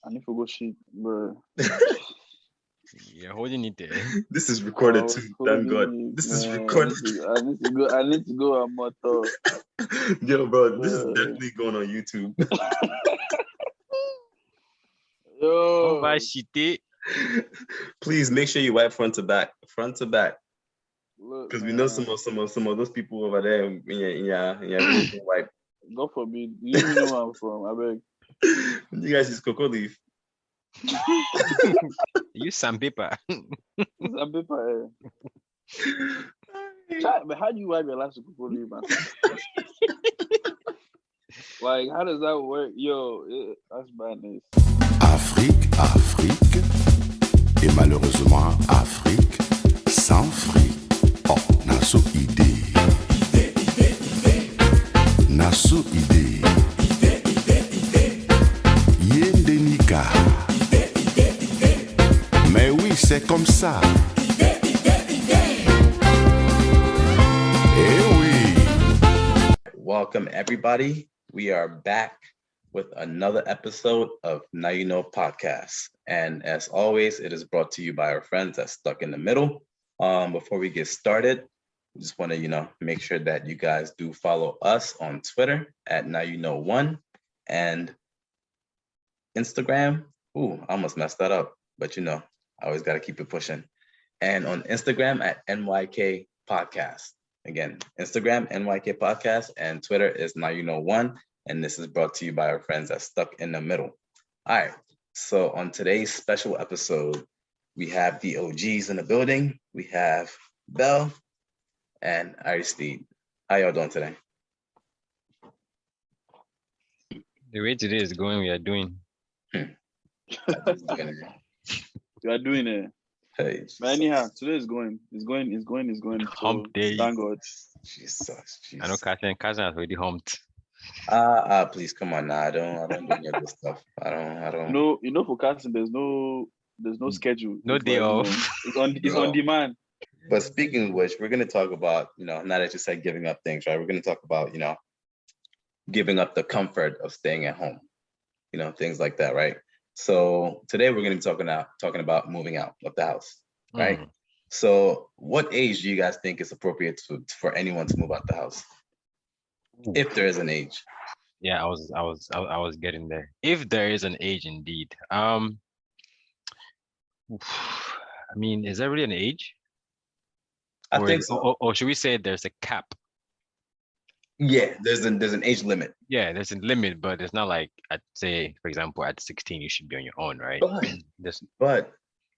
I need to go shit, bro. You're holding it there. This is I recorded was too. Thank God. holding it, This is man. recorded. I need to go. I need to go a motor. Yo, bro, this is Bro. definitely going on YouTube. Don't buy Yo, shit. Please make sure you wipe front to back. Front to back. look, Because we know man. some of those people over there in your village don't wipe. God forbid. You even know where I'm from. I beg. You guys use cocoa leaf. Use sandpaper. Some paper. But how do you wipe your last cocoa leaf, man? Like, how does that work? Yo, that's madness. Afrique, Afrique, et malheureusement Afrique sans fric. Oh, naso idée. Naso idée. Yendenika. Mais oui, c'est comme ça. Eh oui. Welcome, everybody. We are back with another episode of Now You Know podcast. And as always, it is brought to you by our friends at Stuck in the Middle. Before we get started, we just want to, make sure that you guys do follow us on Twitter at Now You Know One and Instagram. Ooh, I almost messed that up, but I always got to keep it pushing. And on Instagram at NYK Podcast. Again, Instagram, NYK Podcast, and Twitter is Now You Know One. And this is brought to you by our friends at Stuck in the Middle. All right. So on today's special episode, we have the OGs in the building. We have Bell and Aristide. How y'all doing today? The way today is going, we are doing. You are doing it. Hey, But anyhow, today is going. It's going. So Hump day. thank God. Jesus. I know Cousin has already humped. Please come on now. I don't do any of this stuff. I don't. For casting, there's no schedule. No It's day like, off. It's on demand. But speaking of which, we're gonna talk about, now that you said giving up things, right? We're gonna talk about, giving up the comfort of staying at home, things like that, right? So today we're gonna be talking about moving out of the house, right? So what age do you guys think is appropriate for anyone to move out the house? If there is an age. Yeah, I was getting there. If there is an age indeed. I mean, is there really an age? I think so. Or should we say there's a cap? Yeah, there's an age limit. Yeah, there's a limit, but it's not like I'd say, for example, at 16 you should be on your own, right? But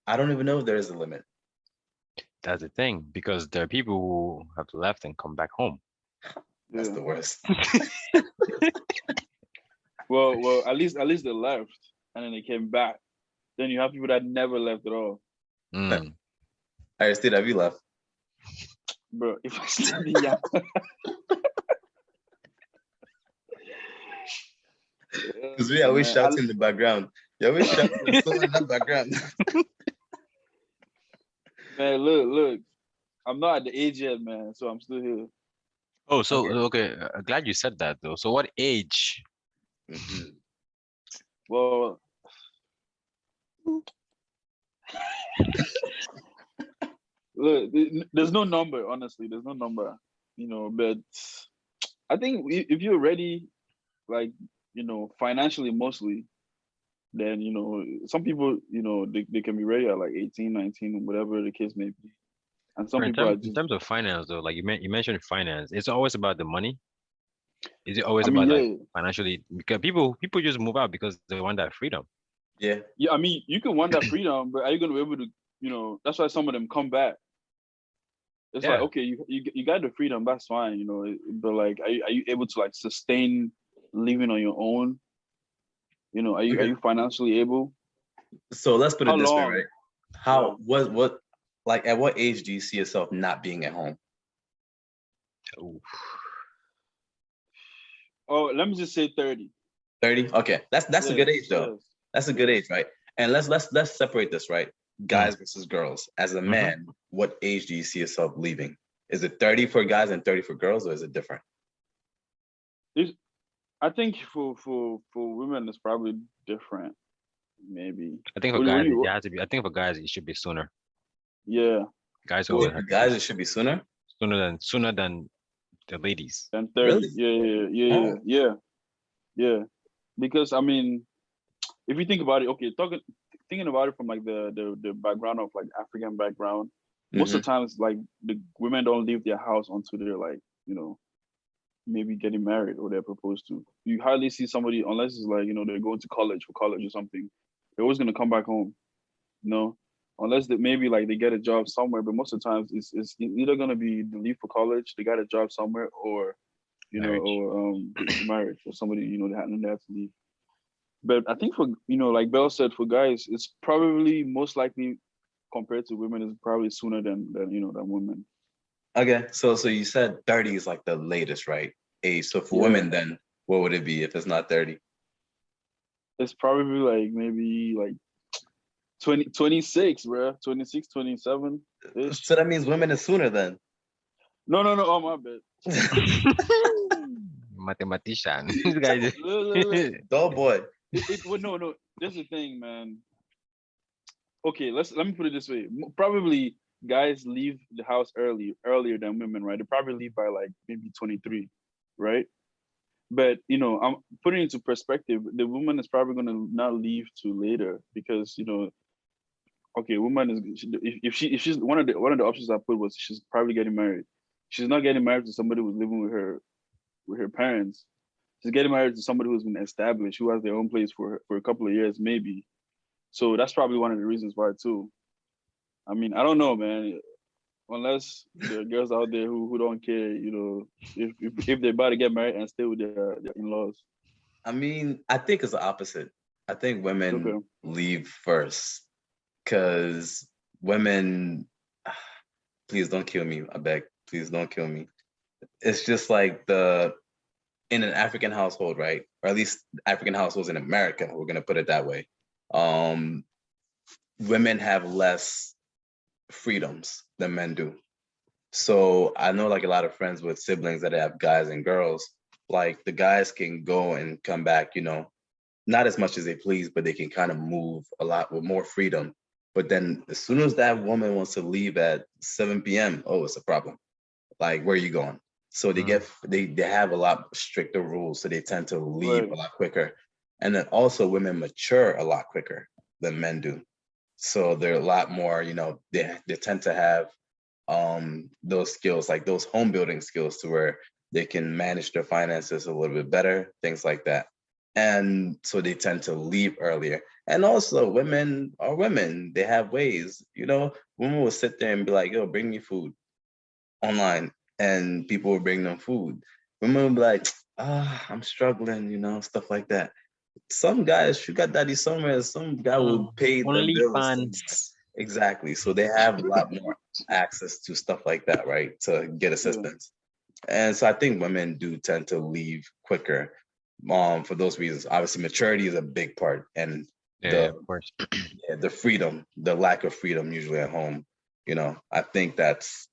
I don't even know if there is a limit. That's the thing, because there are people who have left and come back home. That's the worst. Well, at least they left and then they came back. Then you have people that never left at all. Aristide, have you left? Bro, if I still be young. Because we always shouting in the background. You always shouting in the background. Man, look. I'm not at the age yet, man, so I'm still here. Oh, so okay. Glad you said that though. So what age? Mm-hmm. Well, look, there's no number, honestly. There's no number, but I think if you're ready, like, financially mostly, then, some people, they can be ready at like 18, 19, whatever the case may be. And some people in terms of finance though, like you mentioned finance, it's always about the money. Is it always about like financially? Because people just move out because they want that freedom. Yeah. I mean, you can want that freedom, but are you going to be able to, that's why some of them come back. It's like, okay, you got the freedom, that's fine, but like, are you able to like sustain living on your own? Are you financially able? So let's put it this way, right? What like at what age do you see yourself not being at home? Oh, let me just say 30. 30? Okay. That's a good age though. Yes. That's a good age, right? And let's separate this, right? Guys versus girls. As a man, what age do you see yourself leaving? Is it 30 for guys and 30 for girls, or is it different? I think for women it's probably different. maybe. I think for guys, it has to be. I think for guys, it should be sooner. Yeah. Guys Well, always for guys, it should be sooner. Sooner than the ladies. And 30. Really? Yeah. Because I mean, if you think about it, okay, thinking about it from like the background of like African background, most of the times like the women don't leave their house until they're like, you know, maybe getting married or they're proposed to. You hardly see somebody unless it's like, you know, they're going to college or something. They're always gonna come back home, you know, unless they maybe like they get a job somewhere. But most of the times it's either gonna be they leave for college, they got a job somewhere, or you Marriage. know, or marriage or somebody, you know, they have to leave. But I think for, you know, like Bell said, for guys, it's probably most likely compared to women is probably sooner than you know, than women. Okay, so you said 30 is like the latest, right? Age. So for women, then what would it be if it's not 30? It's probably like maybe like 26, bro. 26, 27. So that means women is sooner then. No. Oh, my bad. Mathematician. This guy. Oh boy. No. This is the thing, man. Okay, let me put it this way. Probably guys leave the house earlier than women, right? They probably leave by like maybe 23, right? But you know, I'm putting it into perspective. The woman is probably gonna not leave too later because, you know, okay, woman is if she's one of the options I put was she's probably getting married. She's not getting married to somebody who's living with her parents. She's getting married to somebody who's been established, who has their own place for a couple of years, maybe. So that's probably one of the reasons why too. I mean, I don't know, man. Unless there are girls out there who don't care, you know, if they're about to get married and stay with their in-laws. I mean, I think it's the opposite. I think women leave first because women, please don't kill me. I beg, please don't kill me. It's just like in an African household, right? Or at least African households in America, we're gonna put it that way. Women have less freedoms than men do. So I know like a lot of friends with siblings that have guys and girls, like the guys can go and come back, you know, not as much as they please, but they can kind of move a lot with more freedom. But then as soon as that woman wants to leave at 7 p.m., oh, it's a problem. Like, where are you going? So they have a lot stricter rules. So they tend to leave a lot quicker. And then also women mature a lot quicker than men do. So they're a lot more, you know, they tend to have those skills, like those home building skills, to where they can manage their finances a little bit better, things like that. And so they tend to leave earlier. And also women are women. They have ways, you know, women will sit there and be like, yo, bring me food online, and people will bring them food. Women will be like, I'm struggling, you know, stuff like that. Some guys, you got daddy somewhere, some guy will pay the bills. Exactly. So they have a lot more access to stuff like that, right? To get assistance. And so I think women do tend to leave quicker for those reasons. Obviously, maturity is a big part. And of course. The freedom, the lack of freedom usually at home, you know, I think that's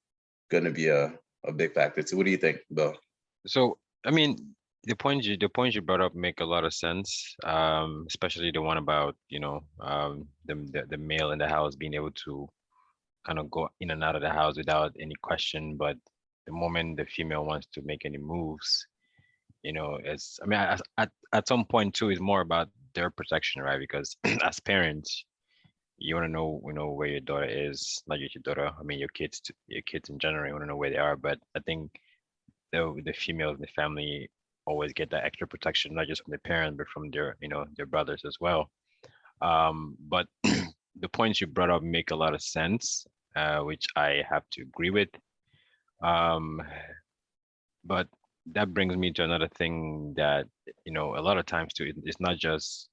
going to be a big factor too. What do you think, Bill? So, I mean, the points you brought up make a lot of sense, especially the one about, you know, the male in the house being able to kind of go in and out of the house without any question. But the moment the female wants to make any moves, you know, at some point too, it's more about their protection, right? Because as parents, you want to know, you know, where your daughter is, not just your daughter. I mean, your kids in general, you want to know where they are. But I think the females in the family always get that extra protection, not just from the parents, but from their, you know, their brothers as well. But the points you brought up make a lot of sense, which I have to agree with. But that brings me to another thing that, you know, a lot of times too, it's not just,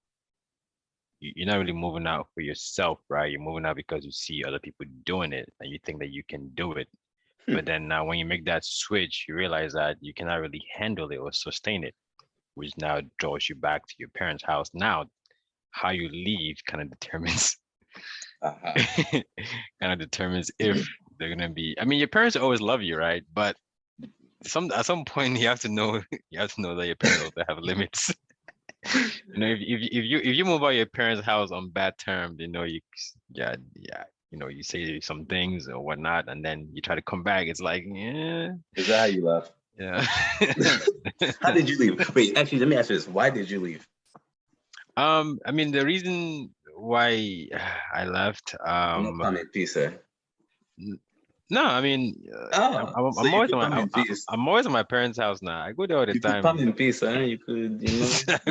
you're not really moving out for yourself, right? You're moving out because you see other people doing it and you think that you can do it. But then now when you make that switch, you realize that you cannot really handle it or sustain it, which now draws you back to your parents' house. Now, how you leave kind of determines if they're gonna be. I mean, your parents always love you, right? But at some point you have to know that your parents also have limits. If you move out your parents' house on bad terms, yeah, you say some things or whatnot, and then you try to come back. It's like, yeah, Is that how you left? yeah. How did you leave? Wait, actually, let me ask you this. Why did you leave? I mean, the reason why I left, No comment, peace, sir. no, I mean, Oh, so I'm you always could at come my in peace. I'm always at my parents' house now. I go there all the You could come time. in peace, huh? You could, I do your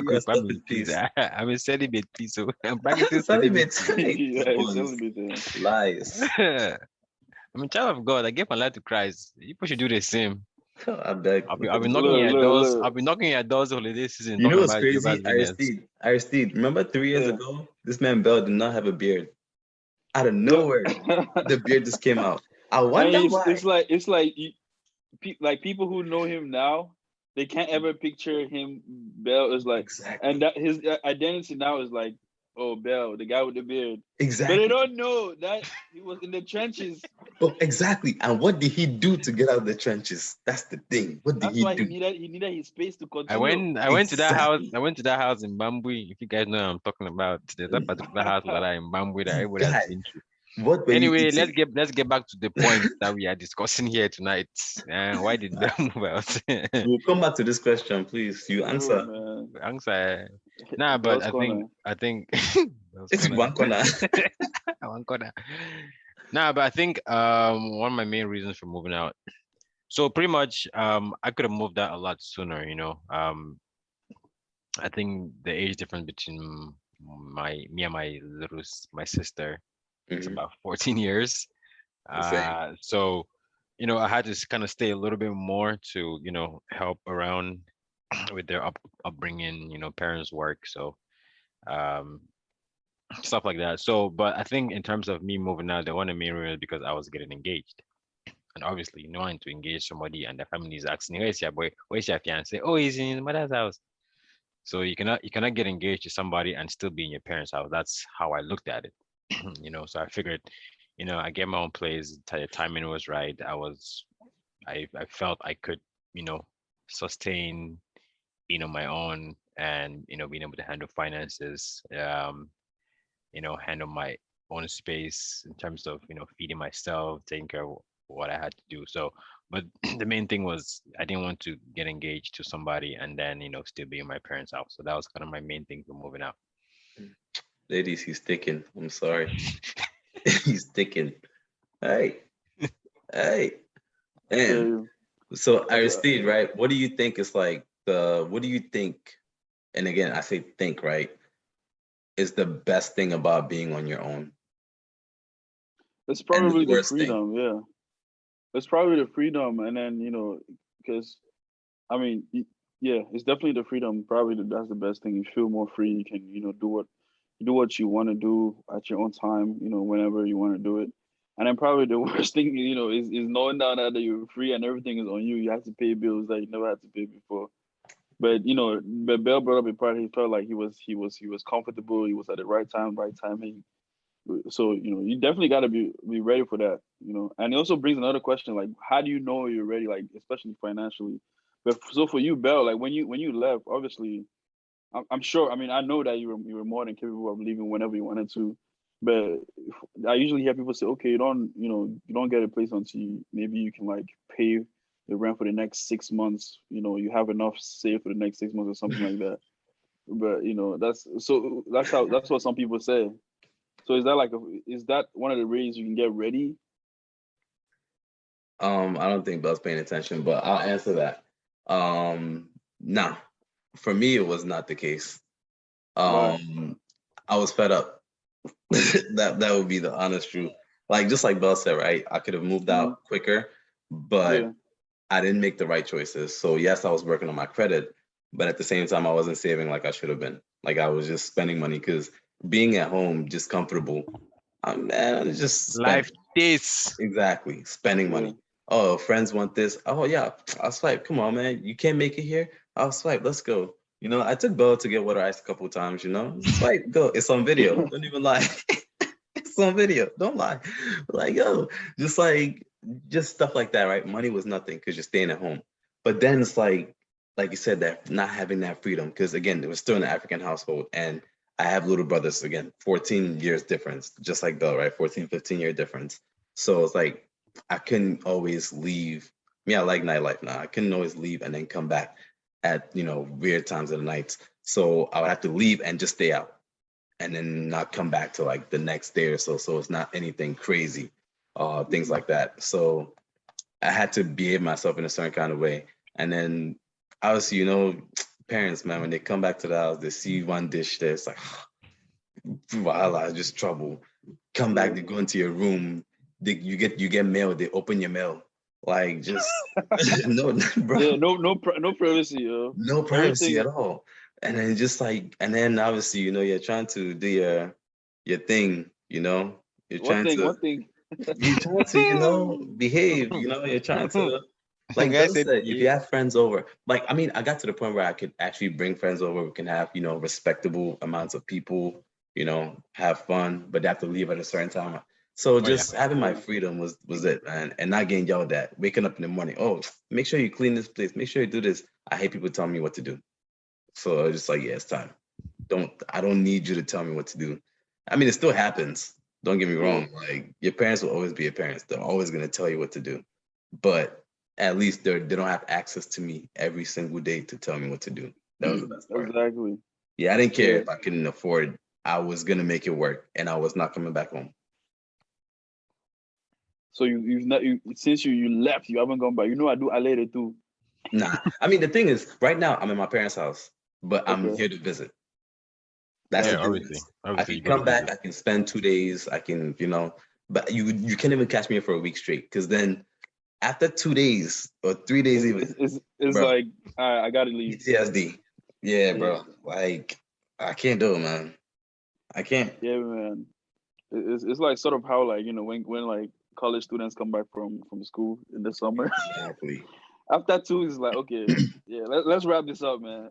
could stuff come in in peace. peace. I'm a celibate peace, so I'm practicing Celibates, celibacy. right? Yeah, These it's a boys, little bit there. lies. I'm a child of God. I gave my life to Christ. People should do the same. I beg. I'll be knocking Look, at look, doors. I'll look. be knocking at doors holiday season You know talking what's about Jehovah's crazy? Witness. Aristide, remember 3 years Yeah. ago, this man Bell did not have a beard. Out of Yep. nowhere, the beard just came out. I And wonder it's, why. it's like like people who know him now, they can't ever picture him. Bell is like, Exactly. and that his identity now is like, oh, Bell, the guy with the beard. Exactly. But they don't know that he was in the trenches. Oh, exactly. And what did he do to get out of the trenches? That's the thing. What did That's he why do? he needed his space to I continue. went to that house. Exactly. I went to that house in Bambui. If you guys know what I'm talking about, there's that particular house like that in Bambui that This everybody has guy, been to. what were you Anyway, eating? let's get back to the point that we are discussing here tonight. Why did Bell move out? We'll come back to this question, please. You Oh answer. man, Answer. Nah, but Bell's I corner. think Bell's It's corner. one corner. One corner. Nah, but I think one of my main reasons for moving out. So pretty much I could have moved out a lot sooner, I think the age difference between me and my sister is Mhm. about 14 years. The same. So I had to kind of stay a little bit more to help around with their upbringing, parents' work, so um stuff like that. So, but I think in terms of me moving out, the one of the main reasons because I was getting engaged. And obviously, knowing to engage somebody and the family is asking, where's your boy? Where's your fiance? Oh, he's in his mother's house. So you cannot get engaged to somebody and still be in your parents' house. That's how I looked at it. So I figured, I get my own place. The timing was right. I felt I could, sustain, my own and being able to handle finances, handle my own space in terms of feeding myself, taking care of what I had to do. So, but the main thing was I didn't want to get engaged to somebody and then still be in my parents' house. So that was kind of my main thing for moving out. Ladies, he's sticking. I'm sorry. He's sticking. Hey, hey. And so Aristide, right? What do you think is like what do you think? And again, I say think, right? Is the best thing about being on your own? It's probably the worst thing? freedom, yeah. It's probably the freedom, and then because I mean, yeah, it's definitely the freedom. Probably that's the best thing. You feel more free. You can do what you want to do at your own time. Whenever you want to do it. And then probably the worst thing, is knowing now that you're free and everything is on you. You have to pay bills that you never had to pay before. But but Bell brought up a part. He felt like he was comfortable. He was at the right time, right timing. So you definitely got to be ready for that. And it also brings another question, like how do you know you're ready, like especially financially. But so for you, Bell, like when you left, obviously I'm sure, I mean, I know that you were more than capable of leaving whenever you wanted to. But I usually hear people say, okay, you don't get a place until maybe you can like pay the rent for the next 6 months. You have enough saved for the next 6 months or something like that. But that's what some people say. So is that one of the ways you can get ready? I don't think Bell's paying attention, but I'll answer that. Nah, for me, it was not the case. Why? I was fed up. That would be the honest truth. Like just like Bell said, right? I could have moved out quicker, but Yeah. I didn't make the right choices. So yes, I was working on my credit, but at the same time, I wasn't saving like I should have been. Like I was just spending money because being at home, just comfortable, man, it's just spending. Life this. Exactly, spending Yeah. money. Oh, friends want this. Oh yeah, I'll swipe. Come on, man, you can't make it here. I'll swipe. Let's go. I took Bella to get water ice a couple of times. Swipe, go. It's on video. Don't even lie. It's on video. Don't lie. Like yo, just stuff like that, right? Money was nothing because you're staying at home. But then it's like like you said, that not having that freedom, because again, it was still in an African household, and I have little brothers, again, 14 years difference, just like Bill, right? 14, 15-year difference. So it's like I couldn't always leave. Me, I like nightlife now. I couldn't always leave and then come back at weird times of the night. So I would have to leave and just stay out, and then not come back to like the next day or so. So it's not anything crazy, things like that. So I had to behave myself in a certain kind of way. And then obviously, parents, man, when they come back to the house, they see one dish there, it's like, voila, just trouble. Come back, they go into your room, you get mail, they open your mail. Like, just no, bro. Yeah, no privacy, yo. No privacy Everything. at all. And then just like, and then obviously, you're trying to do your thing, you're What trying thing? to What thing? you're trying to, behave, you're trying to, like Guy Bill said, said, if you have friends over, like, I mean, I got to the point where I could actually bring friends over. We can have, respectable amounts of people, have fun, but they have to leave at a certain time. So yeah. just having my freedom was it, man, and not getting yelled at. Waking up in the morning, oh, make sure you clean this place, make sure you do this. I hate people telling me what to do. So I was just like, yeah, it's time. I don't need you to tell me what to do. I mean, it still happens. Don't get me wrong. Like, your parents will always be your parents. They're always gonna tell you what to do. But at least they don't have access to me every single day to tell me what to do. That was the best part. Exactly. Yeah, I didn't care Yeah. if I couldn't afford. I was gonna make it work, and I was not coming back home. So you've not since you left, you haven't gone back. I do later too. Nah, I mean, the thing is, right now I'm in my parents' house, but I'm Okay. here to visit. That's Yeah, the obviously. difference. I Obviously, can you gotta come back, visit. I can spend 2 days, I can, but you can't even catch me for a week straight, because then after 2 days or 3 days even, It's bro, like I gotta leave. PTSD. Yeah, bro. Like, I can't do it, man. I can't. Yeah, man. It's like sort of how, like, when like college students come back from school in the summer. Exactly. After 2 it's like, okay, yeah, let's wrap this up, man.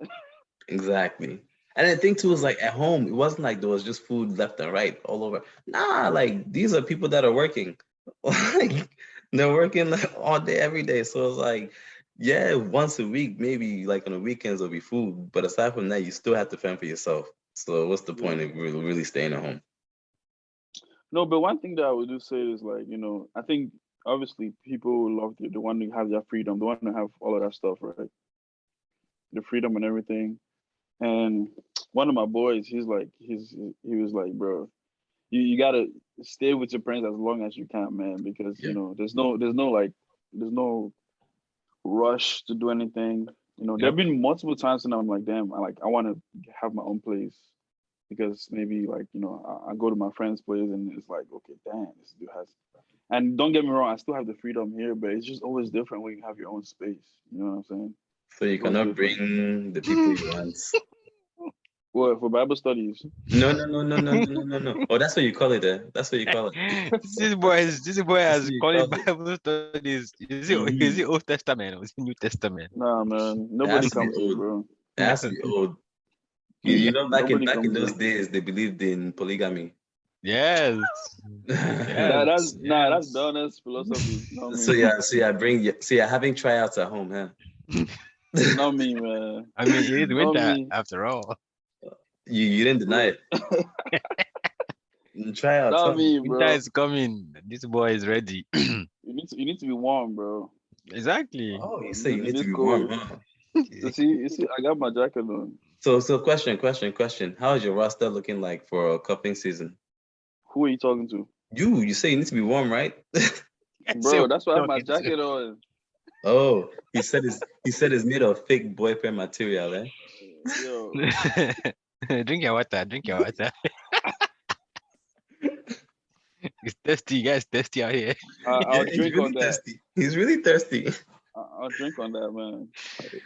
Exactly. And the thing too is, like, at home, it wasn't like there was just food left and right all over. Nah, like, these are people that are working. Like, they're working like all day, every day. So it's like, yeah, once a week, maybe like on the weekends there'll be food. But aside from that, you still have to fend for yourself. So what's the point Yeah. of really staying at home? No, but one thing that I would do say is, like, I think obviously people love the one to have their freedom, the one to have all of that stuff, right? The freedom and everything. And one of my boys, he was like, bro, you gotta stay with your parents as long as you can, man, because Yeah. there's no rush to do anything. There Yep. have been multiple times when I'm like, damn, I want to have my own place, because maybe, like, I go to my friend's place and it's like, okay, damn, this dude has. And don't get me wrong, I still have the freedom here, but it's just always different when you have your own space. You know what I'm saying? So you It's always cannot different. bring the people you want. Well, for Bible studies. No. Oh, that's what you call it there. That's what you call it. This boy That's has what you called it call it. Bible studies. Is Mhm. it Old Testament or is it New Testament? Nah, man, It nobody has to be comes here, old. bro. It has to be old. You know, back in Nobody comes those here. days, they believed in polygamy. Yes. That's Yes. that's the honest philosophy. Not So me. yeah, you're having tryouts at home, huh? Not me, man. I mean, it is Not winter me. after all. You didn't deny it. Tryouts, Not huh? me, Winter bro. is coming. This boy is ready. You need to be warm, bro. Exactly. Oh, you say you In need to this be warm, cold. huh? You see, I got my jacket on. So question. How is your roster looking like for cupping season? Who are you talking to, You say you need to be warm, right? Say bro? what That's why I you're have my talking to. jacket on. Oh, he said it's made of fake boyfriend material, eh? Yo, Drink your water. Drink your water. It's thirsty, guys. Thirsty out here. I'll Yeah, he's drink really on that. thirsty. He's really thirsty. I'll drink on that, man.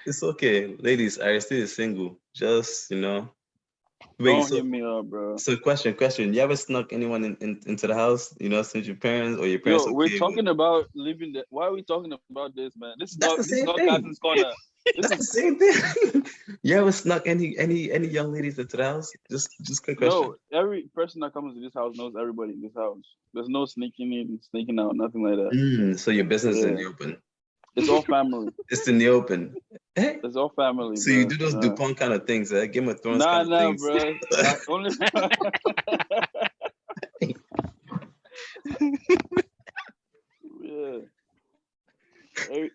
It's okay, ladies. Aristide is single. Just wait. Don't So hit me up, bro. so question. You ever snuck anyone into the house? Since your parents or your parents Yo, we're okay with? talking about living the. Why are we talking about this, man? This is That's not. the This is same not thing. Captain's Corner. This That's the is same thing. You ever snuck any young ladies into the house? Just quick question. no. Every person that comes to this house knows everybody in this house. There's no sneaking in, sneaking out, nothing like that. So your business is in Yeah, the open. it's all family. It's in the open. Hey, It's all family, so you bro. do those Nah, DuPont kind of things, Game of Thrones nah, kind of nah, things. bro. Only. Yeah.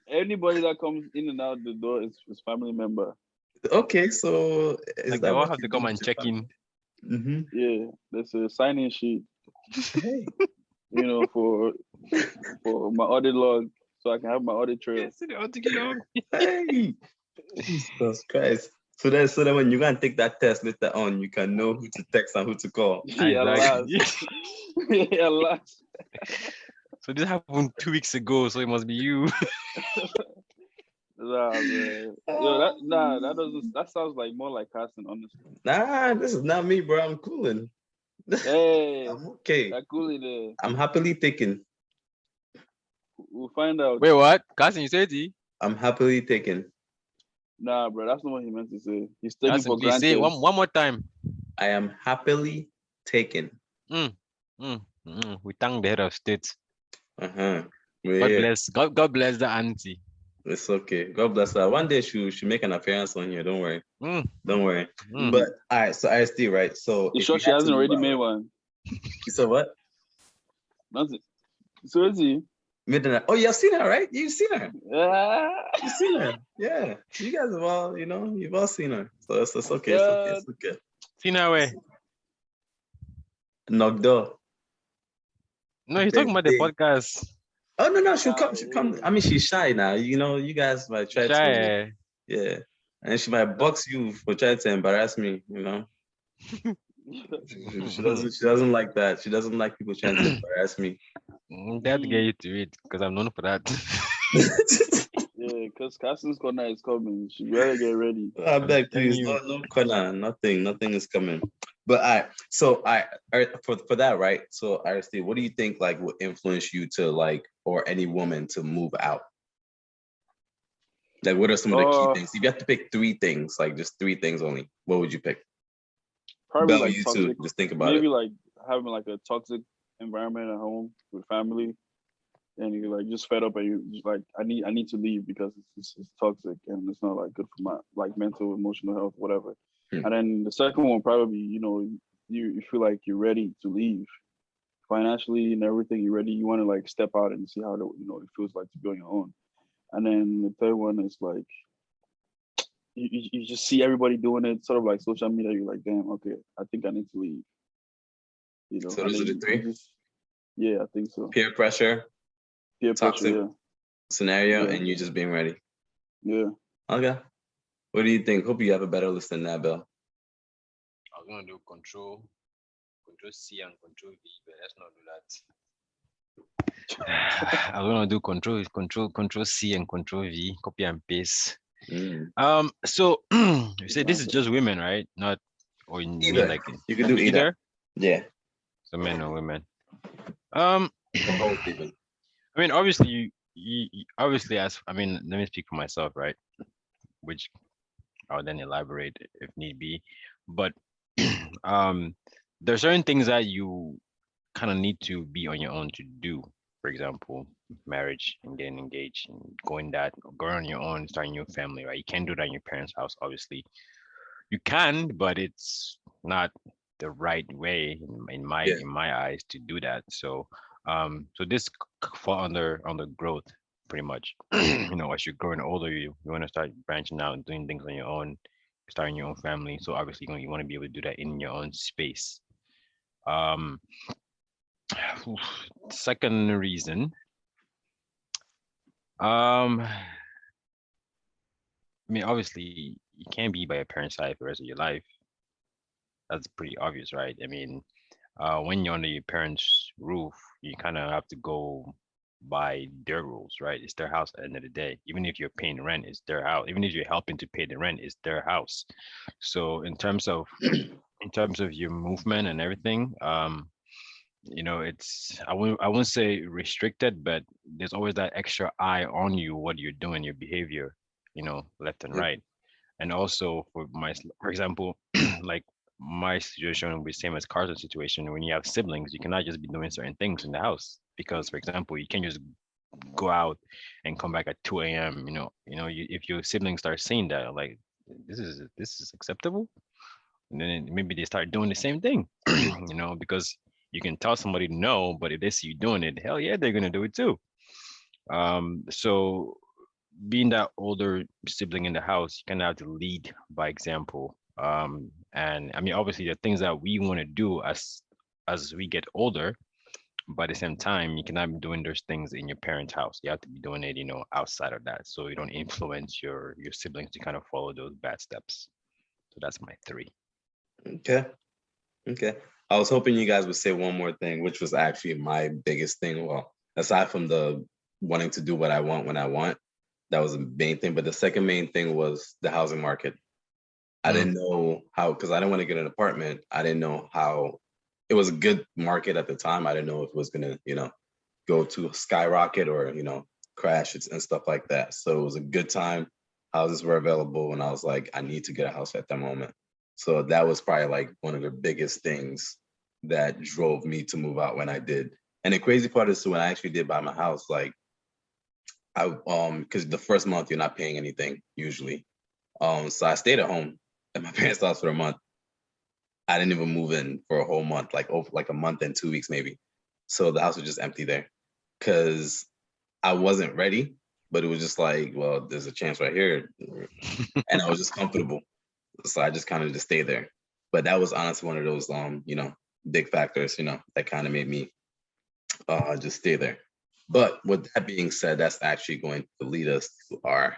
Anybody that comes in and out the door is family member. Okay, so is Like they that all what have you to do come with and your check family? in. Mm-hmm. Yeah, there's a sign-in sheet. Hey, You know, for my audit log, so I can have my audit trail. Yes, they all to get on. hey, Jesus Christ. So then when you can take that test later on, you can know who to text and who to call. Yeah, last. Exactly. Yeah, last. So this happened 2 weeks ago, so it must be you. Nah, man. That doesn't. That sounds like more like casting, honestly. Nah, this is not me, bro. I'm cooling. Hey, I'm okay. that coolie there. I'm happily taken. We'll find out. Wait, what? Cousin, you said it? I'm happily taken. Nah, bro, that's not what he meant to say. He's taken Cousin, for please say granted. it one more time. I am happily taken. We thank the head of state. Uh-huh. God Yeah, bless. God bless the auntie. it's okay. God bless her. One day she'll make an appearance on here. Don't worry. Mm, Don't worry. mm. But all right, so ISD, right? So You if sure you she had to hasn't move already out, made right? one? You said what? Nothing. Seriously? Midnight. Oh, you've seen her, right? You've seen her. Ah, You've seen her. Yeah. You guys have all, you've all seen her. So it's okay. It's okay. It's okay. See now way. Knock door. No, he's talking about the Birthday. podcast. Oh no, she'll Ah, come. She'll come. yeah. I mean, she's shy now. You guys might try to, Shy. yeah. And she might box you for trying to embarrass me. She doesn't. She doesn't like that. She doesn't like people trying to embarrass me. That get you to it because I'm known for that. Yeah, because Casting's corner is coming. She better get ready. I beg, telling please. you. No corner. Nothing is coming. But for that, right? So RSD, what do you think like would influence you to like, or any woman to move out? Like, what are some of the key things? If you have to pick three things, like just three things only, what would you pick? Probably Bell, like you toxic. too. Just think about Maybe it. like having like a toxic environment at home with family, and you're like just fed up, and you just like I need to leave because it's toxic and it's not like good for my like mental, emotional health, whatever. And then the second one probably you feel like you're ready to leave financially and everything. You're ready. You want to like step out and see how it feels like to be on your own. And then the third one is like you just see everybody doing it, sort of like social media. You're like, damn, okay, I think I need to leave. So and those are then the three. yeah, I think so. Peer pressure, Peer toxic pressure, scenario, Yeah. and you just being ready. yeah. Okay. What do you think? Hope you have a better list than that, Bill. I was gonna do control C and control V, but let's not do that. I was gonna do control C and control V, copy and paste. So you say this is just women, right? Not or you mean Either. like You can do either. Yeah. So men or women. Or both even. I mean, obviously, obviously, let me speak for myself, right? Which I'll then elaborate if need be. But there are certain things that you kind of need to be on your own to do. For example, marriage and getting engaged and going on your own, starting your family, right? You can't do that in your parents' house, obviously. You can, but it's not the right way in my eyes to do that. So this fall under growth pretty much. As you're growing older, you want to start branching out and doing things on your own, starting your own family. So obviously you want to be able to do that in your own space. Second reason, obviously you can't be by your parents' side for the rest of your life. That's pretty obvious, right? When you're under your parents' roof, you kind of have to go by their rules, right? It's their house at the end of the day. Even if you're paying rent, it's their house. Even if you're helping to pay the rent, it's their house. So in terms of your movement and everything, it's I won't say restricted, but there's always that extra eye on you, what you're doing, your behavior, left and right. And also for example, like my situation will be same as Carson's situation. When you have siblings, you cannot just be doing certain things in the house because, for example, you can't just go out and come back at 2 a.m. If your siblings start saying that, like, this is acceptable, and then maybe they start doing the same thing, because you can tell somebody no, but if they see you doing it, hell yeah, they're gonna do it too. So being that older sibling in the house, you kind of have to lead by example. And I mean, obviously, the things that we want to do as we get older, but at the same time, you cannot be doing those things in your parents' house. You have to be doing it, outside of that, so you don't influence your siblings to kind of follow those bad steps. So that's my three. Okay. Okay. I was hoping you guys would say one more thing, which was actually my biggest thing. Well, aside from the wanting to do what I want when I want, that was the main thing. But the second main thing was the housing market. I didn't know how, because I didn't want to get an apartment. I didn't know how it was a good market at the time. I didn't know if it was gonna, go to skyrocket or, crash and stuff like that. So it was a good time. Houses were available, and I was like, I need to get a house at that moment. So that was probably like one of the biggest things that drove me to move out when I did. And the crazy part is, when I actually did buy my house, like because the first month you're not paying anything usually. So I stayed at home at my parents' house for a month. I didn't even move in for a whole month, like over like a month and 2 weeks maybe. So the house was just empty there because I wasn't ready, but it was just like, well, there's a chance right here, and I was just comfortable. So I just kind of just stayed there. But that was honestly one of those big factors, that kind of made me just stay there. But with that being said, that's actually going to lead us to our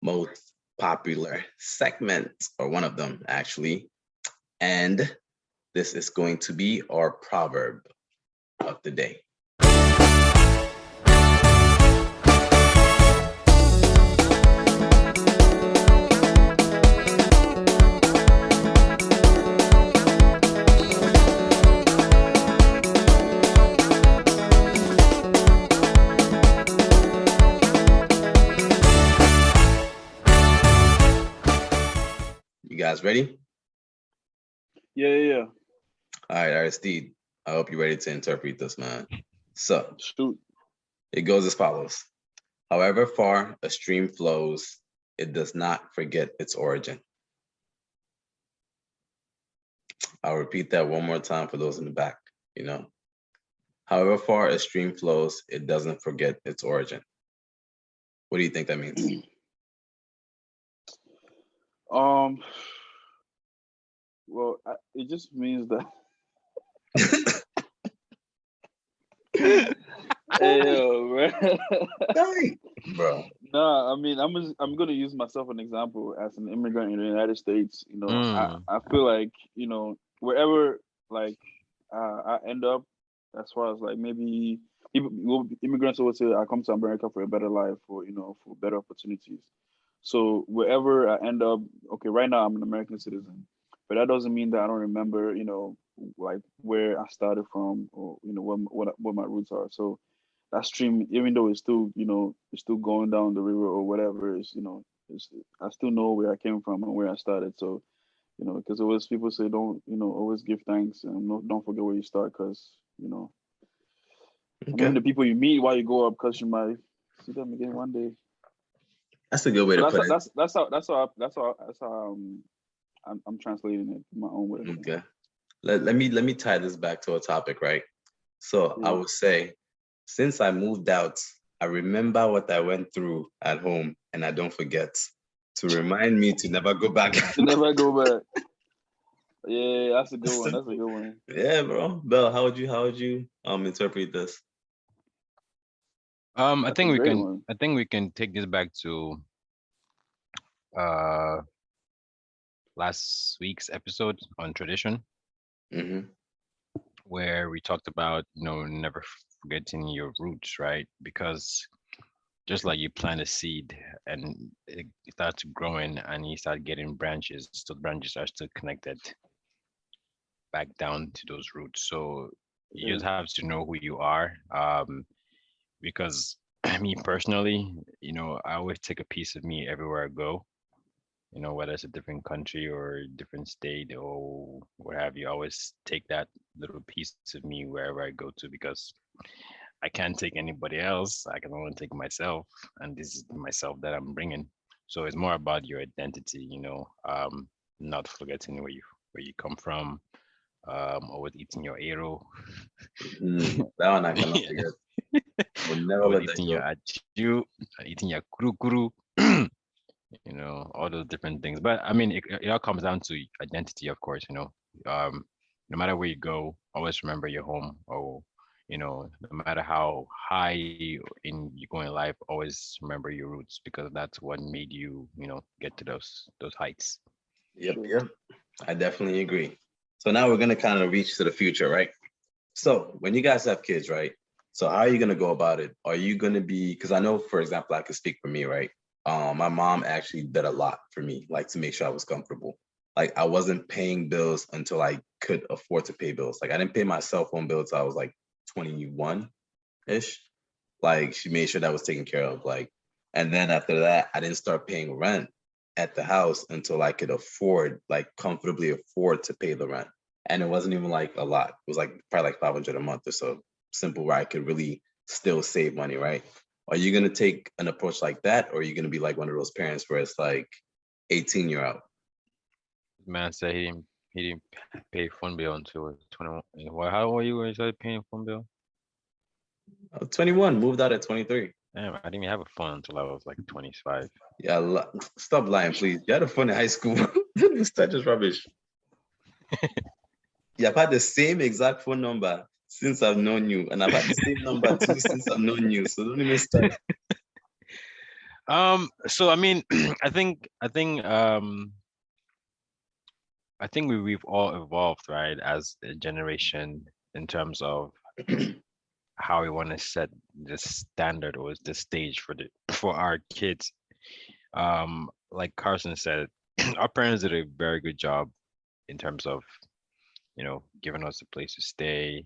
most popular segment, or one of them actually. And this is going to be our proverb of the day. You guys ready? Yeah. All right, Steve. I hope you're ready to interpret this, man. So Shoot. it goes as follows. However far a stream flows, it does not forget its origin. I'll repeat that one more time for those in the back, However far a stream flows, it doesn't forget its origin. What do you think that means? Well, it just means that. Hey, yo, Bro. Nah, I mean, I'm gonna use myself an example as an immigrant in the United States. I feel like wherever like I end up, as far as like maybe immigrants always say I come to America for a better life, or for better opportunities. So wherever I end up, okay, right now I'm an American citizen, but that doesn't mean that I don't remember, like where I started from, or what my roots are. So that stream, even though it's still, it's still going down the river or whatever, I still know where I came from and where I started. So, because always people say don't, always give thanks and don't forget where you start, because, and even the people you meet while you go up, because you might see them again one day. That's a good way So to put it. that's how I'm translating it my own way. Okay. Let me tie this back to a topic, right? So I Yeah. would say, since I moved out, I remember what I went through at home, and I don't forget to remind me to never go back. To never go back. Yeah, that's a good one. That's a good one. Yeah, bro. Bell, how would you interpret this? I That's a think we great can. one. I think we can take this back to uh last week's episode on tradition, Mm-hmm. where we talked about never forgetting your roots, right? Because just like you plant a seed and it starts growing and you start getting branches, so the branches are still connected back down to those roots. So you Yeah. just have to know who you are. Because me personally, I always take a piece of me everywhere I go. Whether it's a different country or different state or what have you, I always take that little piece of me wherever I go to, because I can't take anybody else. I can only take myself, and this is myself that I'm bringing. So it's more about your identity, not forgetting where you come from, always eating your arrow, That one I cannot forget. I will never always let that eating your go. achu, eating your kuru kuru, all those different things. But I mean, it all comes down to identity, of course. No matter where you go, always remember your home. Or no matter how high you go in life, always remember your roots because that's what made you, get to those heights. Yep, Sure. yep. I definitely agree. So now we're gonna kind of reach to the future, right? So when you guys have kids, right? So how are you gonna go about it? Are you gonna be? Because I know, for example, I can speak for me, right? My mom actually did a lot for me, like to make sure I was comfortable. Like I wasn't paying bills until I could afford to pay bills. Like I didn't pay my cell phone bill until I was like 21 ish. Like she made sure that was taken care of. Like, and then after that, I didn't start paying rent at the house until I could afford, like comfortably afford to pay the rent. And it wasn't even like a lot. It was like probably like 500 a month or so. Simple where I could really still save money, right? Are you gonna take an approach like that, or are you gonna be like one of those parents where it's like 18 year out? Man said he didn't pay phone bill until 21. Well, how old were you when you started paying phone bill? 21, moved out at 23. Damn, I didn't even have a phone until I was like 25. Yeah, stop lying, please. You had a phone in high school. That's just rubbish. Yeah, I've had the same exact phone number since I've known you, and I've had the same number too since I've known you. So don't even start. So I mean, I think we've all evolved, right, as a generation in terms of how we want to set the standard or the stage for our kids. Like Carson said, our parents did a very good job in terms of, giving us a place to stay,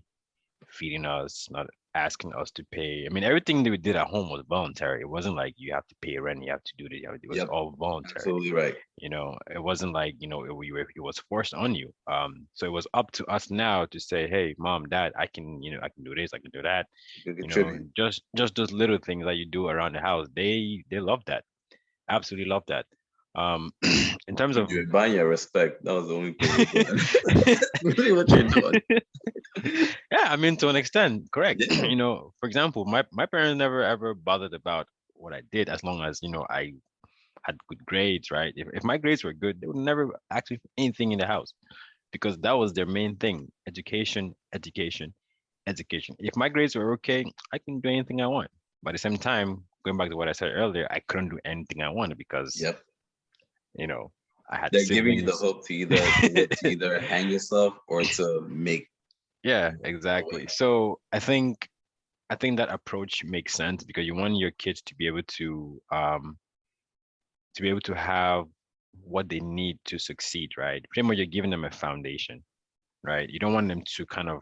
feeding us, not asking us to pay. I mean, everything that we did at home was voluntary. It wasn't like you have to pay rent, you have to do this, it was Yep, all voluntary. absolutely right. It wasn't like, it was forced on you. So it was up to us now to say, hey, mom, dad, I can do this, I can do that. You contribute. Just those little things that you do around the house. They love that. Absolutely love that. In terms of You were buying your respect. That was the only thing you're doing. Really what you're doing. yeah, I mean, to an extent, correct. Yeah. For example, my parents never ever bothered about what I did as long as I had good grades, right? If my grades were good, they would never ask me for anything in the house because that was their main thing: education, education, education. If my grades were okay, I can do anything I want. But at the same time, going back to what I said earlier, I couldn't do anything I wanted because Yep. you know I had They're giving you the siblings. hope to either hang yourself or to make Yeah, a exactly. way. So I think that approach makes sense because you want your kids to be able to have what they need to succeed, right? Pretty much you're giving them a foundation, right? You don't want them to kind of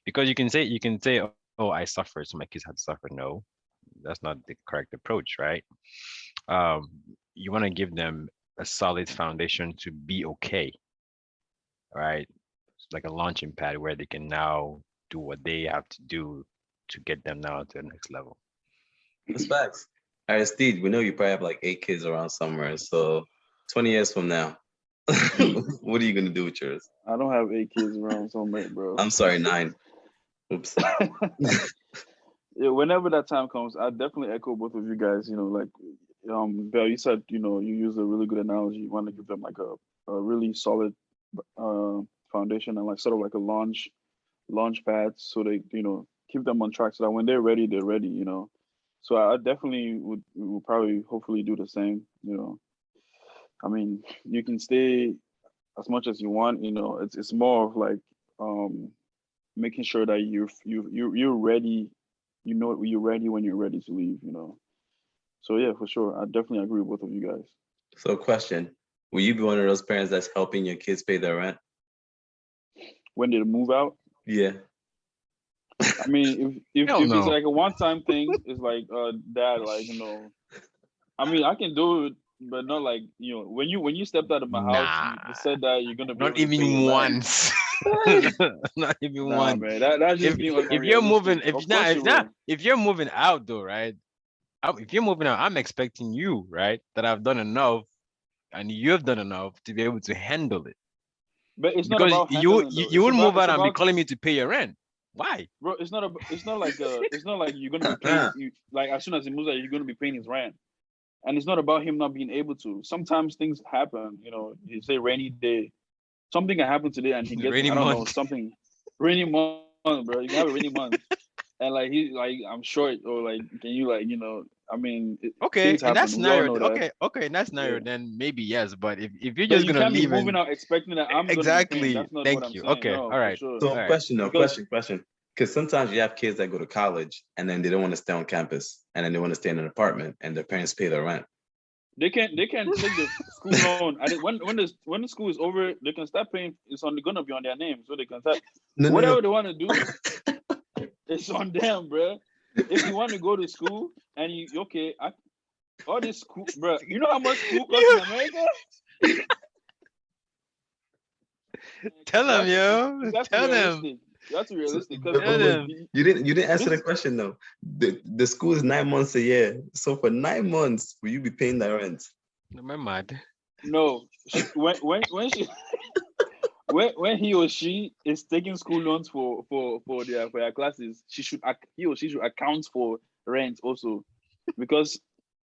because you can say, oh, I suffered, so my kids had to suffer. No, that's not the correct approach, right? Um, you want to give them a solid foundation to be okay, right? It's like a launching pad where they can now do what they have to do to get them now to the next level. That's facts. All right, Steve, we know you probably have like 8 kids around somewhere. So 20 years from now, what are you gonna do with yours? I don't have 8 kids around somewhere, bro. I'm sorry, 9. Oops. Yeah, whenever that time comes, I definitely echo both of you guys. Like Bell, you said, you used a really good analogy. You want to give them like a really solid uh foundation and like sort of like a launch pad so they, keep them on track so that when they're ready, they're ready. So I definitely would probably hopefully do the same. I mean, you can stay as much as you want. It's more of like um making sure that you're ready. You're ready when you're ready to leave. So yeah, for sure, I definitely agree with both of you guys. So question, will you be one of those parents that's helping your kids pay their rent? When they move out, Yeah. I mean, if Hell if it's no. like a one-time thing, it's like dad, like I mean, I can do it, but not like when you stepped out of my house, you Nah, said that you're gonna be not able to pay your even rent. once. Not even Nah, one. man, that's just being If you're moving, unrealistic. Of course you will. if you're moving out though, right? If you're moving out, I'm expecting you, right, that I've done enough, and you've done enough to be able to handle it. But it's not Because about handling though. you would move It's out and be about calling me to pay your rent. Why? bro. It's not like you're gonna be paying like as soon as he moves out, you're gonna be paying his rent. And it's not about him not being able to. Sometimes things happen. You know, you say rainy day, something can happen today, and he gets Rainy I don't know month. something rainy month, bro. You can have a rainy month, and like he like I'm short or like can you like I mean Okay, things in that happen. We all scenario, know that. okay, in that scenario, Yeah. then maybe yes. But if you're But just you gonna can't be leave moving and out expecting that I'm gonna be paying. exactly, That's not what thank I'm you. saying. Okay, No, all for right, sure. all So right. question, Because question. Because sometimes you have kids that go to college and then they don't want to stay on campus and then they want to stay in an apartment and their parents pay their rent. they can take the school loan. When the school is over, they can start paying. It's gonna be on their name, so they can start No. whatever they want to do. It's on them, bro. If you want to go to school and all this school, bro. You know how much school costs in America? Tell them, You yo. have to be Tell them. realistic. You have to be realistic because Tell them. You didn't answer This- the question though. The school is 9 months a year. So for 9 months, will you be paying that rent? Am I mad? no, when she when he or she is taking school loans for their classes, he or she should account for rent also, because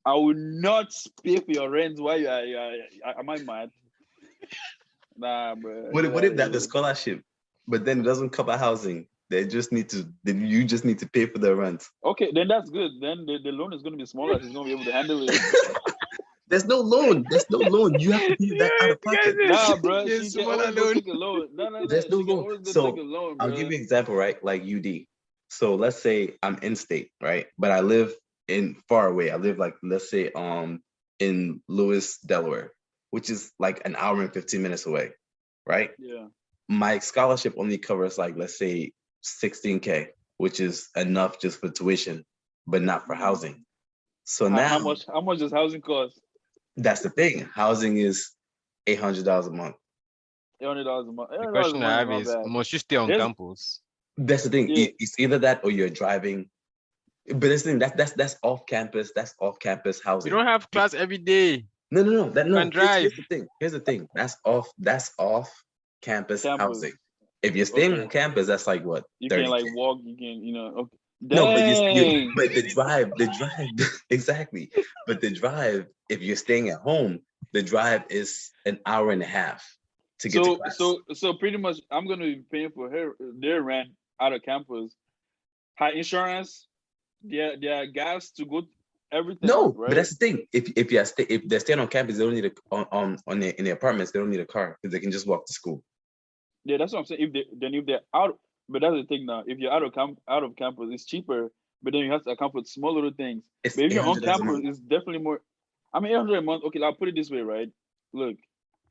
I will not pay for your rent while you are am I mad? Nah, bro. What if that the scholarship, but then it doesn't cover housing? You just need to pay for the rent. Okay, then that's good. Then the loan is going to be smaller. She's going to be able to handle it. There's no loan. You have to pay that out of pocket. Nah, bro. Yes, She can smaller always go loan. take a loan. No. There's no She can loan. always go So, take a loan, I'll bro. give you an example, right? Like UD. So let's say I'm in state, right? But I live in far away. I live like let's say in Lewis, Delaware, which is like an hour and 15 minutes away, right? Yeah. My scholarship only covers like let's say 16K, which is enough just for tuition, but not for housing. So now How much does housing cost? that's the thing. Housing is $800 a month. $800 a month. The $800 question a I month have is is, not bad. must you stay on There's- campus? That's the thing. Yeah. It's either that or you're driving. But that's the thing. That's off campus. That's off campus You housing. don't have class every day. No. can drive. Here's the thing. Here's the thing. That's off campus Campus. housing. If you're staying Okay. on campus, that's like what? You 30K. can like walk. You can okay. No, but Dang. but the drive, exactly. But the drive, if you're staying at home, the drive is an hour and a half to get to class. So pretty much, I'm gonna be paying for their rent out of campus, her insurance, their gas to go, everything. No, right? but that's the thing. If they're staying on campus, they don't need in the apartments. They don't need a car because they can just walk to school. Yeah, that's what I'm saying. If they're out, but that's the thing now. If you're out of campus, it's cheaper. But then you have to account for small little things. It's But if you're on $800 a campus, month. it's definitely more. I mean, 800 a month. Okay, I'll put it this way, right? Look,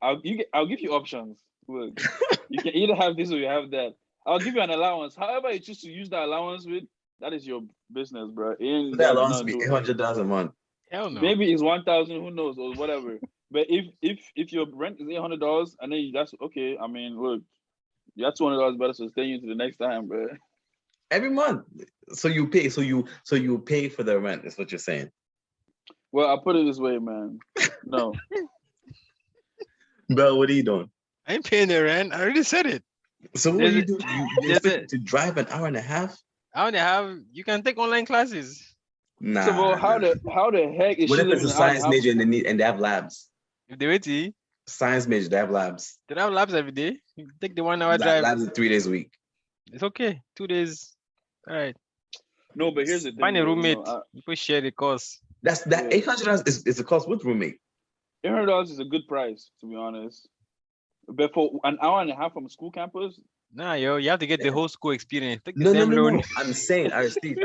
I'll give you options. Look, you can either have this or you have that. I'll give you an allowance. However you choose to use that allowance with, that is your business, bro. But that allowance be $800 a month. Hell no. Maybe it's 1,000, who knows, or whatever. But if your rent is $800 and then that's okay. I mean, look, that's $200 better sustain you to the next time, bro. Every month. So you pay. So you pay for the rent. Is what you're saying. Well, I'll put it this way, man. No. Bro, what are you doing? I ain't paying the rent. I already said it. So what There's are you a- doing? You there's expect a- to drive an hour and a half? I only have. You can take online classes. Nah. So, well, how the heck is What she if it's living a in a house? science major and they have labs? If they wait to eat, Science major, they have labs. they have labs every day. You take the 1 hour drive. Labs are 3 days a week. It's okay. 2 days. All right. No, but here's the thing. Find a though, roommate. You know, People share the cost. That Yeah. $800 is a cost with roommate. $800 is a good price, to be honest. But for an hour and a half from school campus, Nah, yo, you have to get the Yeah. whole school experience. Take the No. same loan. I'm saying Aristide,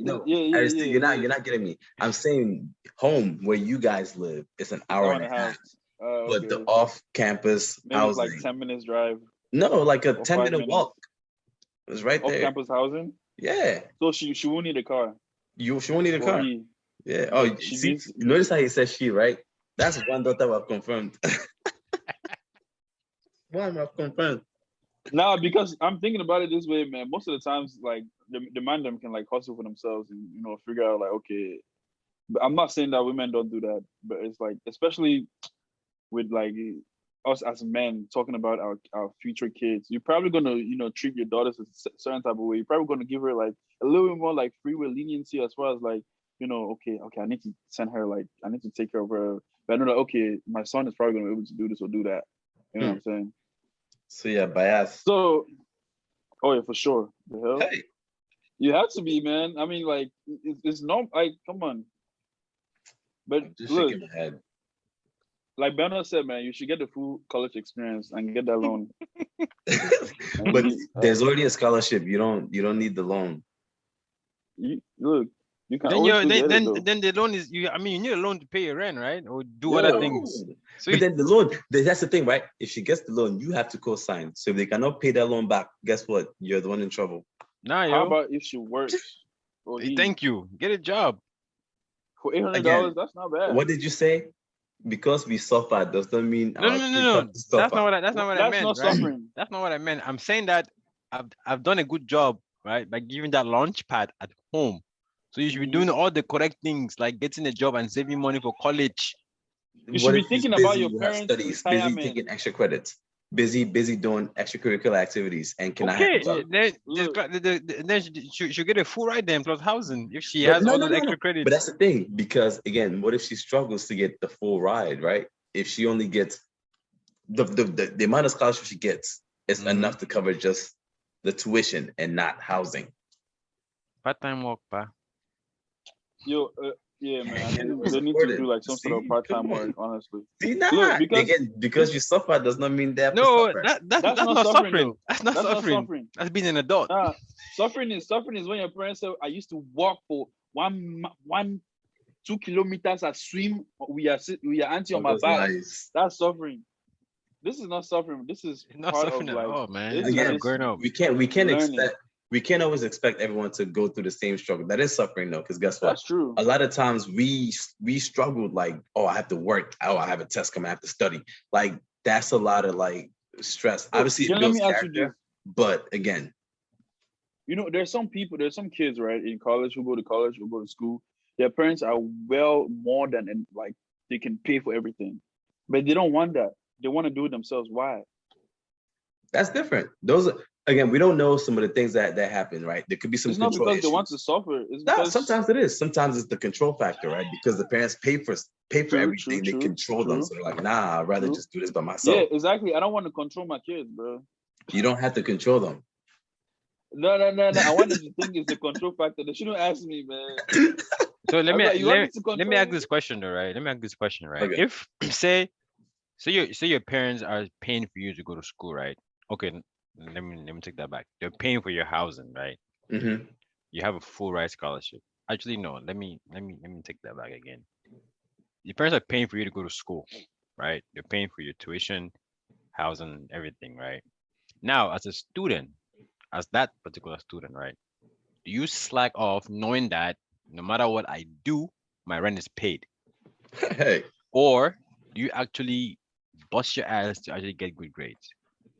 no. yeah, Aristide, yeah. you're not getting me. I'm saying home where you guys live, it's an hour and a half. But the Okay. off-campus Maybe it's housing. like 10 minutes drive. No, like a or 10-minute 5 minutes. walk. It's right Off there. campus housing. Yeah. So she won't need a car. She won't need a Or car. he. Yeah. Oh, She see, needs- you notice how he says she, right? That's one daughter I've confirmed. One I've confirmed. Now, because I'm thinking about it this way, man. Most of the times, like the man them can like hustle for themselves and figure out like, okay. But I'm not saying that women don't do that, but it's like especially with like us as men talking about our future kids, you're probably gonna treat your daughters a certain type of way. You're probably gonna give her like a little bit more like free will leniency as far as like okay, I need to send her like I need to take care of her, but I know that okay, my son is probably gonna be able to do this or do that. You know what I'm saying? So yeah, bias. So, oh yeah, for sure. The hell, Hey, you have to be, man. I mean, like it's no, like come on. But I'm just look, shaking my head. like Bernard said, man, you should get the full college experience and get that loan. But there's already a scholarship. You don't need the loan. Look, you can Then always you still get it, then though. then the loan is you. I mean, you need a loan to pay your rent, right? Or do Yeah. other things. So But then the loan, that's the thing, right? If she gets the loan, you have to co-sign. So if they cannot pay that loan back, guess what? You're the one in trouble. nah, How yo. about if she works or he, Thank you. Get a job. for $800? Again, That's not bad. What did you say? Because we suffer does not mean No, our no, no, kids no. have to That's suffer. not what I, that's not what I That's meant, not right? suffering. That's not what I meant. I'm saying that I've done a good job, right, by giving that launch pad at home. So you should be doing all the correct things, like getting a job and saving money for college. You should What be if she's thinking busy about your with her parents' studies, busy retirement. taking extra credits, busy doing extracurricular activities, and can I have Okay, a job? then Look. then she should get a full ride then plus housing if she But has all those extra But credits. that's the thing, because again, what if she struggles to get the full ride, right? If she only gets the amount of scholarship she gets is enough to cover just the tuition and not housing. Part-time work, pa. Yo, yeah, man. I think Who's they need to supported? do like some sort of See? part-time Come on. work, honestly. See, nah, Look, because you suffer does not mean they have to No, suffer. that's That's not not suffering. suffering, though. That's not That's not suffering. suffering. That's being an adult. Suffering is when your parents say, I used to walk for 2 kilometers and swim with your auntie on my Those back. lies. That's suffering. This is not suffering. This is It's not part suffering of at like all, man. this You is gotta Again, growing up. we can't learning. we can't always expect everyone to go through the same struggle. That is suffering though, because guess what? That's true. A lot of times we struggled like, oh, I have to work. Oh, I have a test coming. I have to study. Like that's a lot of like stress. Obviously, it Let builds me ask you character, but again, there's some kids, right, in college who go to college, who go to school. Their parents are well more than and like they can pay for everything, but they don't want that. They want to do it themselves. Why? that's different. Those are, again, we don't know some of the things that happen, right? There could be some It's not control because issues. they want to suffer. It's No, because sometimes it is. Sometimes it's the control factor, right? Because the parents pay for everything. They control them. So they're like, nah, I'd rather just do this by myself. Yeah, exactly. I don't want to control my kids, bro. You don't have to control them. No. I wanted to think it's the control factor. They shouldn't ask me, man. So let me Like, let me ask this question though, right? Let me ask this question, right? Okay. If your parents are paying for you to go to school, right? Okay, let me take that back. They're paying for your housing, right? Mm-hmm. You have a full ride scholarship. Actually, no. Let me take that back again. Your parents are paying for you to go to school, right? They're paying for your tuition, housing, everything, right? Now, as a student, as that particular student, right? Do you slack off knowing that no matter what I do, my rent is paid? Hey, Or do you actually bust your ass to actually get good grades?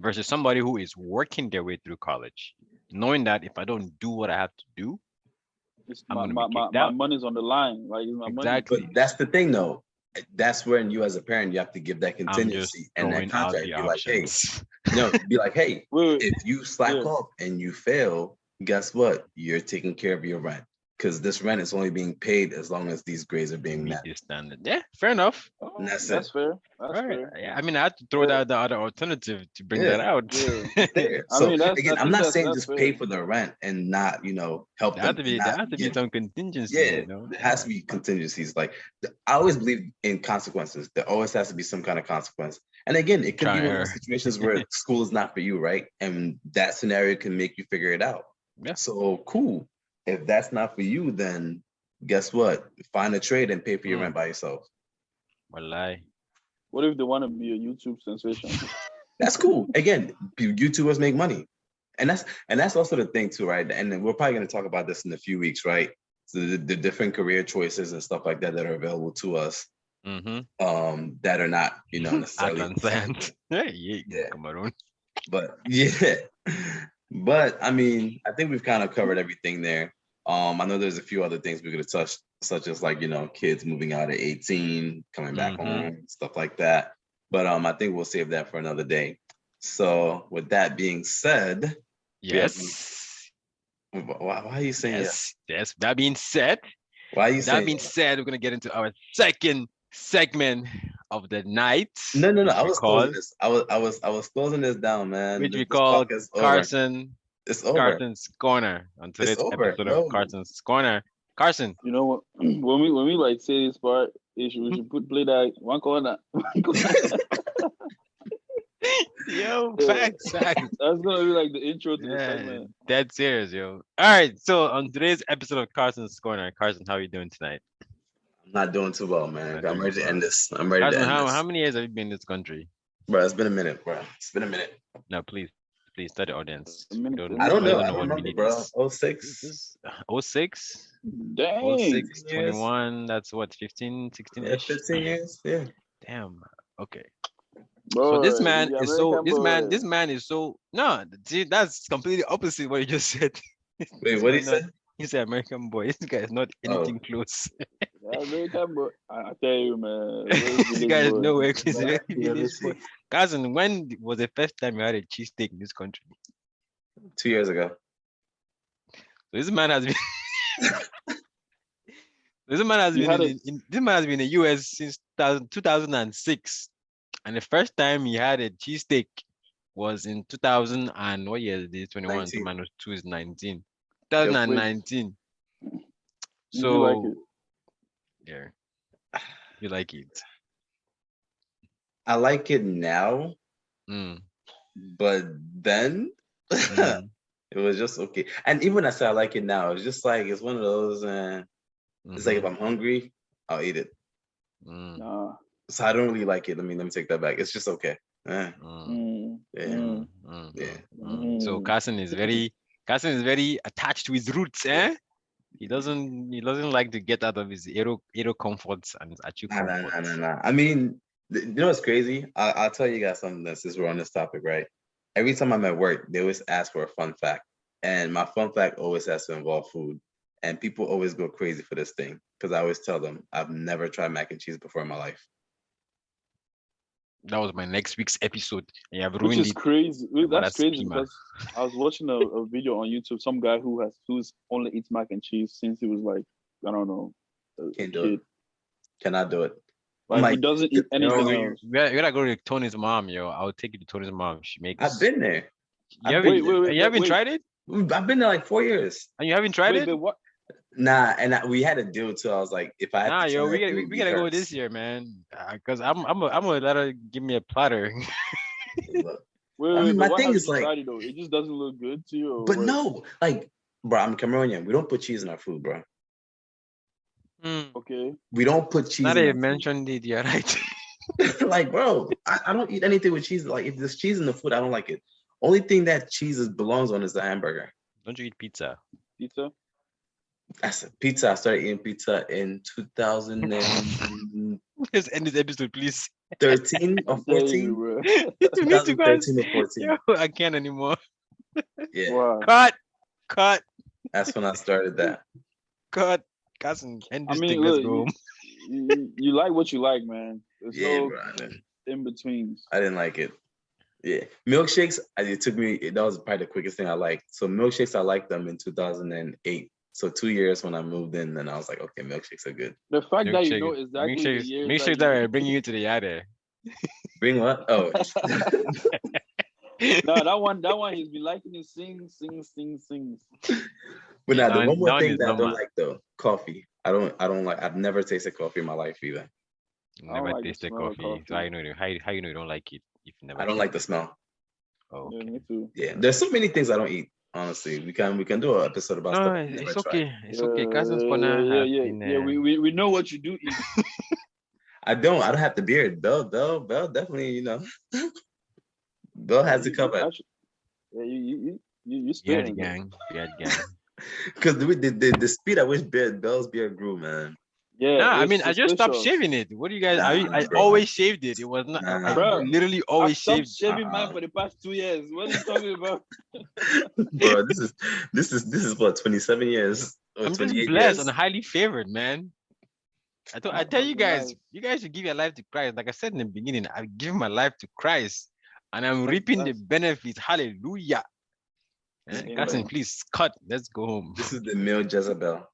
Versus somebody who is working their way through college, knowing that if I don't do what I have to do, I'm my, gonna my, be my, kicked my out. money's on the line. Like it's my money. Exactly. but that's the thing, though. That's when you, as a parent, you have to give that I'm just contingency and that throwing out contract. the Be like, hey, options. be like, hey, Wait, if you slack Yeah. off and you fail, guess what? You're taking care of your rent, because this rent is only being paid as long as these grades are being Meet met. the standard. Yeah, fair enough. And that's that's it. fair. That's Right. fair. Yeah, I mean, I had to throw Yeah. out the other alternative to bring Yeah. that out. Yeah. There. I So mean, I again, I'm think not that's- saying that's just fair. pay for the rent and not, help There them. has to be give- some contingency, Yeah, you know. there has to be contingencies. Like I always believe in consequences. There always has to be some kind of consequence. And again, it could Trial be and one of error. those situations where school is not for you, right? And that scenario can make you figure it out. Yeah. So cool. If that's not for you, then guess what? Find a trade and pay for your rent by yourself. Wallahi. What if they want to be a YouTube sensation? That's cool. Again, YouTubers make money. And that's also the thing too, right? And then we're probably going to talk about this in a few weeks, right? So the different career choices and stuff like that are available to us, Mm-hmm. that are not, necessarily. Atlan Sand. Yeah, Yeah. Cameroon. But yeah, but I mean, I think we've kind of covered everything there. I know there's a few other things we could have touched, such as like kids moving out at 18, coming back Mhm. home, stuff like that. But I think we'll save that for another day. So with that being said, Yes. why are you saying Yes. Yes. That being said, Why are you with that saying being said, we're gonna get into our second segment of the night. No. which I we was call, closing this. I was closing this down, man. which we This call podcast is over. It's over. Carson's Corner on It's today's over. episode No. of Carson's Corner. Carson, You know what? When we like say this part, we should play that one corner. yo, Yeah. facts. That's gonna be like the intro to the Yeah, segment. dead serious, yo. All right, so on today's episode of Carson's Corner, Carson, how are you doing tonight? I'm not doing too well, man. Not I'm doing ready to well. end this. I'm ready Carson, to end how this. many years have you been in this country? Bro, it's been a minute, bro. It's been a minute. No, please tell the audience. A minute, We a I don't minute. know. I what don't remember, minute bro. is. 06. This is 06? Dang. 06, years. 21, that's what, 15, 16 Yeah, ish? 15 years. Yeah. Damn. Okay. Bro, So this man the is so American this boy. man is so no, see, that's completely opposite what you just said. Wait, This what did man he not- say? He said American boy. This guy is not anything close. The American boy. I tell you, man. This guy is nowhere close to Yeah, the village boy. Cousin, when was the first time you had a cheesesteak in this country? 2 years ago. So this man has been this man has You been had this man has been in the US since 2006. And the first time he had a cheesesteak was in 2000 and what year is this? 21. 2 19. minus 2 is 19. Wait. 2019. Did So you like it? yeah, you like it. I like it now, Mm, but then mm, it was just okay. And even I say I like it now, it's just like it's one of those. It's like if I'm hungry, I'll eat it. mm, Nah. So I don't really like it. Let me take that back. It's just okay. mm, Mm, Yeah. mm, Yeah. So mm. Carson is very attached to his roots, eh? He doesn't like to get out of his aero comforts and achieve comforts. Nah. I mean, you know what's crazy? I'll tell you guys something since we're on this topic, right? Every time I'm at work, they always ask for a fun fact. And my fun fact always has to involve food. And people always go crazy for this thing because I always tell them I've never tried mac and cheese before in my life. That was my next week's episode. You have Which ruined is it. crazy. But That's that's crazy Pima. because I was watching a video on YouTube. Some guy who's only eats mac and cheese since he was like, I don't know, a Can't do kid. it. Cannot do it. Like, Like, he doesn't eat Yo, anything we else. gotta go to Tony's mom, yo. I'll take you to Tony's mom. She makes. I've been there. You haven't, Wait, you haven't wait. tried it, I've been there like 4 years. and you haven't tried Wait, it. but what? Nah, and we had a deal too. I was like, if I had Nah, to yo, try it, it we would be gotta go hers. this year, man. Cause I'm gonna let her give me a platter. Look, Wait, I mean, but my what thing have is you like- tried it though? It just doesn't look good to you. Or But what? no, like, bro, I'm Cameroonian. We don't put cheese in our food, bro. Okay. We don't put cheese Now in that our you food. mentioned it, you're right. Like, bro, I don't eat anything with cheese. Like, if there's cheese in the food, I don't like it. Only thing that belongs on is the hamburger. Don't you eat pizza? Pizza. That's a pizza. I started eating pizza in 2013 Let's end this episode, please. or I'm telling 14. you, bro. You need to guys. 2013 or 14. Yo, I can't anymore. Yeah, Wow. Cut. that's when I started that. Cousin, end I this mean, thing. Let's look, go. you like what you like, man. There's Yeah, no bro. I didn't- in betweens. I didn't like it. Yeah, milkshakes. It took me. That was probably the quickest thing I liked. So milkshakes, I liked them in 2008. So 2 years when I moved in, then I was like, okay, milkshakes are good. The fact that you know Milkshake- exactly the years milkshakes that are bringing you to the yard. Eh? Bring what? Oh, No, that one he's been liking it. Sings. but now the Down- one more down thing is that I don't normal. like though, coffee. I don't like. I've never tasted coffee in my life either. don't Never like the tasted smell of coffee. So coffee. how you know you don't like it if you never I don't like the smell. Oh, Yeah, okay. me too. Yeah, there's so many things I don't eat. Honestly, we can do an episode about No, stuff I've never it's tried. okay. It's okay. Cousin's corner. Yeah. We know what you do eat. I don't have the beard. Bell definitely. Bell has it covered. Actually, yeah, you Yeah, spitting, the bro. gang. Yeah, the gang. Because the speed at which Bell's beard grew, man. Yeah, Nah, I it's mean, I just stopped suspicious. shaving it. What do you guys? Nah, I bro. always shaved it. It was not. I Nah, Bruh, literally I've always stopped shaved. shaving mine uh-uh. for the past 2 years. What are you talking about? Bro, this is what 27 years or I'm just 28 blessed and years. highly favored, man. I tell you Fucking guys, life. you guys should give your life to Christ. Like I said in the beginning, I've given my life to Christ, and I'm That's reaping the that's benefits. Hallelujah. Cousin, amen. please cut. Let's go home. This is the male Jezebel.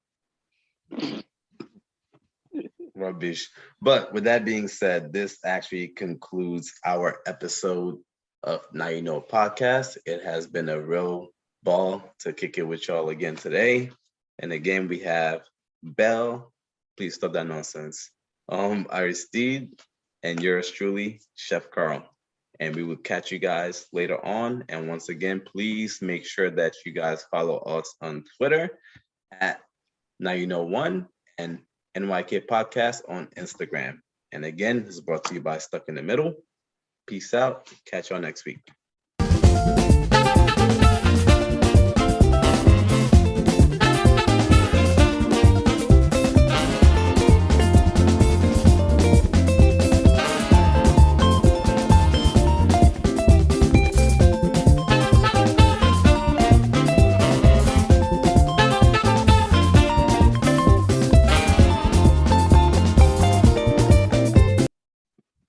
Rubbish. But with that being said, this actually concludes our episode of Now You Know podcast. It has been a real ball to kick it with y'all again today. And again, we have Bell. Please stop that nonsense. Aristide, and yours truly, Chef Carl. And we will catch you guys later on. And once again, please make sure that you guys follow us on Twitter at Now You Know One and NYK Podcast on Instagram. And again, this is brought to you by Stuck in the Middle. Peace out. Catch y'all next week.